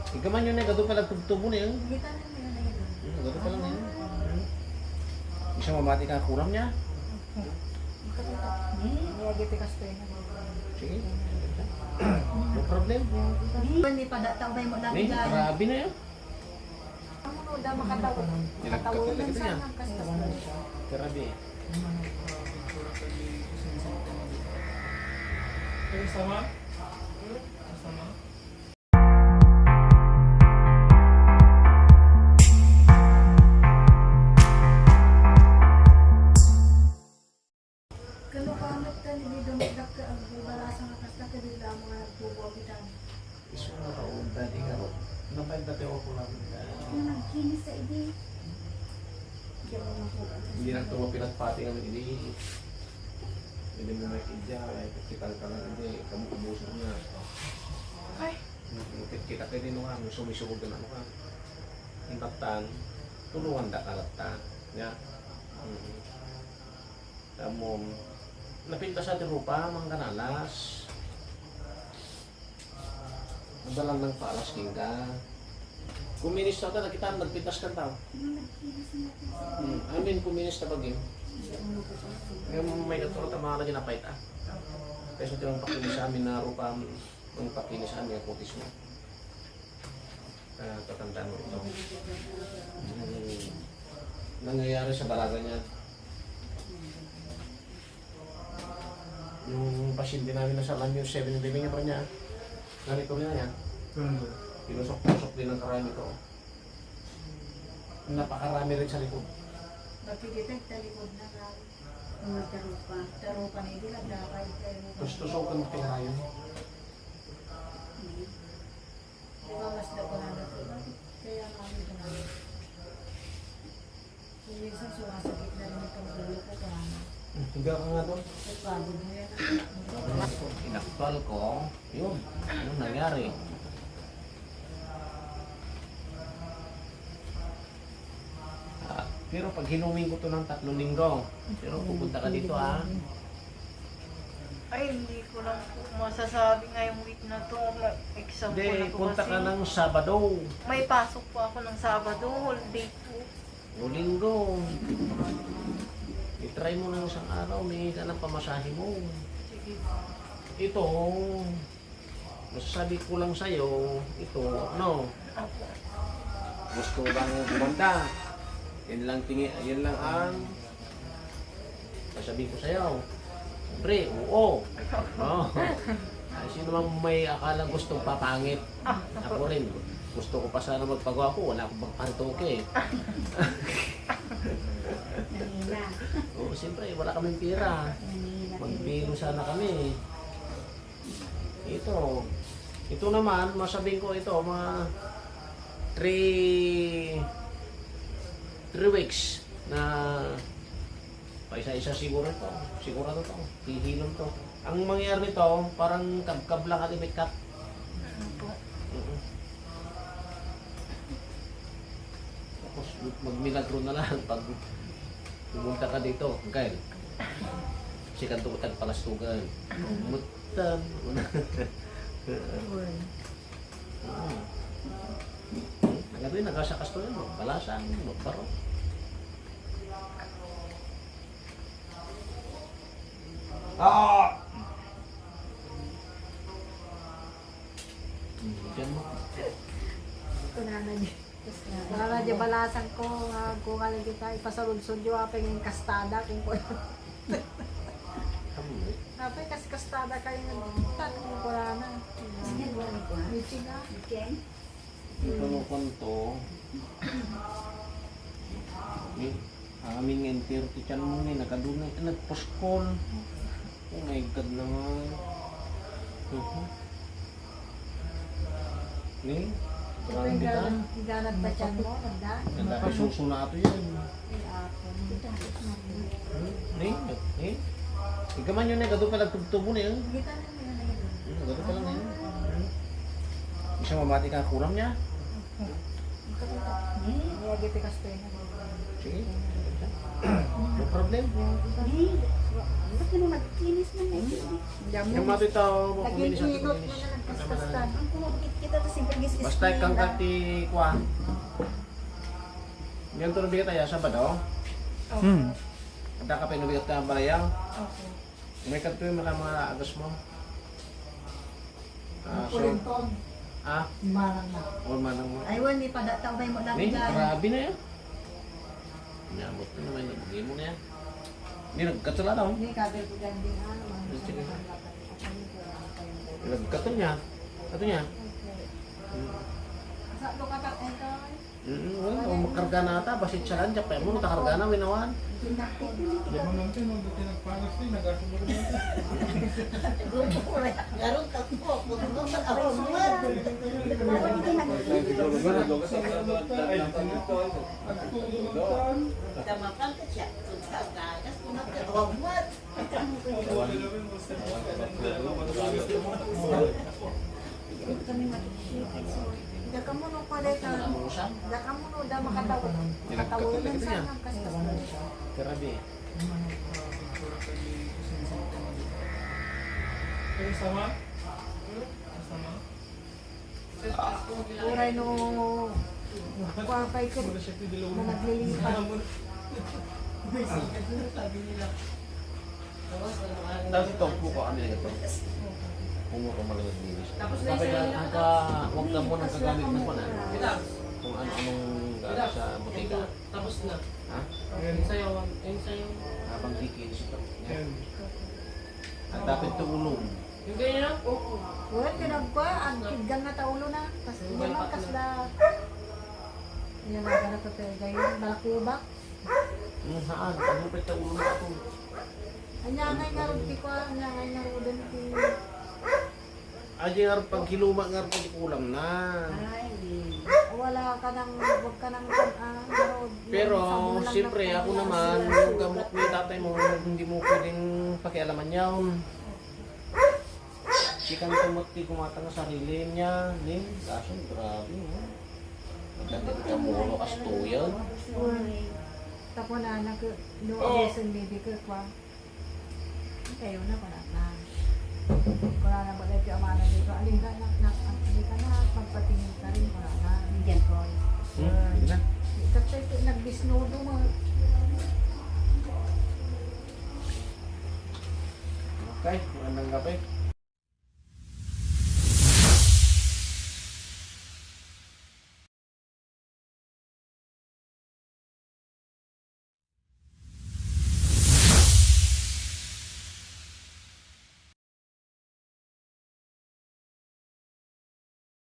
Ikaman yun na, gato pa lang tugtubo na yun. Kita na yun na yun. Gato pa lang na yun. Isa mamati ka kuram niya. Niyagiti ka stay na. Sige. No problem. Hindi pa dataw ba mo lang Ni, dyan. grabe na yun. Ano da makatawo. Makatawo lang sana. Grabe. Sama? Kalau kamot ka ni dumidak ka ang balasa nga kasta ka bigla mga nagtubo bitan. Iso na raon dati ka ro. Napay dati ako ko lang. Ano nagkinis sa idi? Diyan mo na po. Hindi na tuwa pinagpati kami hindi. Hindi mo may idya, ay kapital ka lang hindi. Kamu ubuso niya. Ay. Kita kayo din nung sumisugod na ano ka. Impactan, tulungan da kalata. Ya. Kamu napinta sa tirupa, mga kanalas. Nadalang ng palas king ka. Kuminis ka na kita, nagpitas ka tao. I mean, kuminis na bagay. May katulad ang mga ginapait ah. Kasi ito yung pakinis sa amin na rupa, yung pakinis sa amin, yung kutis mo. Tatandaan mo ito. Nangyayari sa balaga niya. Yung pasyente namin na sa alam yung 7 living niya pa niya. Ganito rin na niya. Pinusok-pusok din ang karami ko. Napakarami rin sa likod. Pagkikita talikod na ka. Mga tarupa. Tarupa na hindi lang dapat kayo mo. Gusto-tusokan mo pinarayon. Di ba mas daw ko na nato? Kaya kami ko na. Kung minsan sumasakit na rin itong ulo ko kaya Higa ka nga doon. pagod mo yan. Inaktual ko, yun. Ano nangyari? Pero pag hinuming ko to ng 3 linggo, pero pupunta ka dito ah. Ay, hindi ko lang po masasabi ngayong week na to. Exam ko na Hindi, po punta kasi. ka ng Sabado. May pasok po ako ng Sabado, holiday po. O linggo. I-try mo ng isang araw, may ka ng pamasahe mo. Sige. Ito, masasabi ko lang sa'yo, ito, ano, Apo. gusto bang bumanda? Yan lang yan lang ang sasabihin ko sa'yo. Siyempre, oo. No. Sino mang may akalang gustong papangit? Ako rin. Gusto ko pa sana magpagawa ko. Wala akong magpantoke. Nanina. Oo, siyempre, wala kaming pira. Nanina. Magbiro sana kami. Ito. Ito naman, masabihin ko ito, mga 3 weeks na paisa-isa siguro to. Sigurado to. Hihilom to. Ang mangyayari nito, parang kabkab lang at may cut. Ano po? Tapos magmilagro na lang pag pumunta ka dito. Kyle. Sikan to tagpalastugan. Mutan. Nagawin, nagasakas to yun. Balasan, magbaro. Diyan mo. Ito na na niya. Wala di balasan ko, kung alam kita, ipasalud-sud yung apeng yung kastada, kung ko Kamu. apeng kas kastada kayo ng tanong mo ko na. Michi na. Ito mo konto. Ang aming enter kitchen mo ni nakadunay nagposkol. Oh my god naman. Ni, parang kita. Ganat ba dyan mo? Nagda? Ganda ka suso na ato yan. Ni. Ikaman yun na, gato pa nagtugtubo na yun. Kita na mo yun. Gato pa lang na yun. Isa mamati ka kuram niya. Niyagiti ka stay na. Sige. No problem. Ba't mo nagkinis na may Yung matitaw mo kuminis at nagkikinot kuminis. na nagkastastan. Ang kumabit ka kita to simple gis Basta kang kati kuha. Ngayon to nabigat tayo, Sabado. Ada ka pinubigat ka ang balayang. Opo. May kanto yung mga agos mo. So, Marang na. or manang mo. Ay, wani pa dataw ba mo lang Ni, dyan. grabe na yan. Nyamot na naman, nabigay mo na yan. Hindi, nagkatula daw. Hindi, kabil ko dyan din. Sige. Nagkatol niya. Kato niya. Sa lo ka ka ito. Wala, kung makarga na ata, basit siya lang, kaya mo natakarga na, winawan. Garong takbo, puto sa ako man. Tamakan ka siya. Kagas ko na ka. Huwag kami Daka mo no pa dito. Daka mo no da makatawo. Makatawo lang sa nang kastas. Grabe. Uray no kuha kay ko na naglilipat. Tapos ito, buko kami na ito. Pumo ko malagang linis. Tapos na huwag na mo nang kagamit mo pa na. Kung ano-anong gamit sa butika. Tapos na. Ha? Yung sayo. Habang kikis ito. At dapat tulong. Yung ganyan lang? Uray kinagkuha ang kidgang na taulo na. Kas naman kasda. Yan na kana to pero gayon balakubak. Haan, ano pa ito ulo na ako. Anya ngay nga ron ko anya ngay nga ron ti. Aji nga pag hiluma nga pag kulang na. Wala ka nang wag ka nang road. Pero siyempre ako naman, yung gamot ni tatay mo, hindi mo pwedeng pakialaman yun. Sikan tumuti kumata ng sarili niya. Ning, kaso grabe mo. Magdating ka mo, kasto yan. Tapo na anak ko no abuson baby ko kwa. Kayo na pala na. Wala na ba dito amana dito. Alin ka na magpatingin ka rin wala na. Bigyan ko. Hindi na. Kasi nagbisnudo mo. Okay, magandang gabi.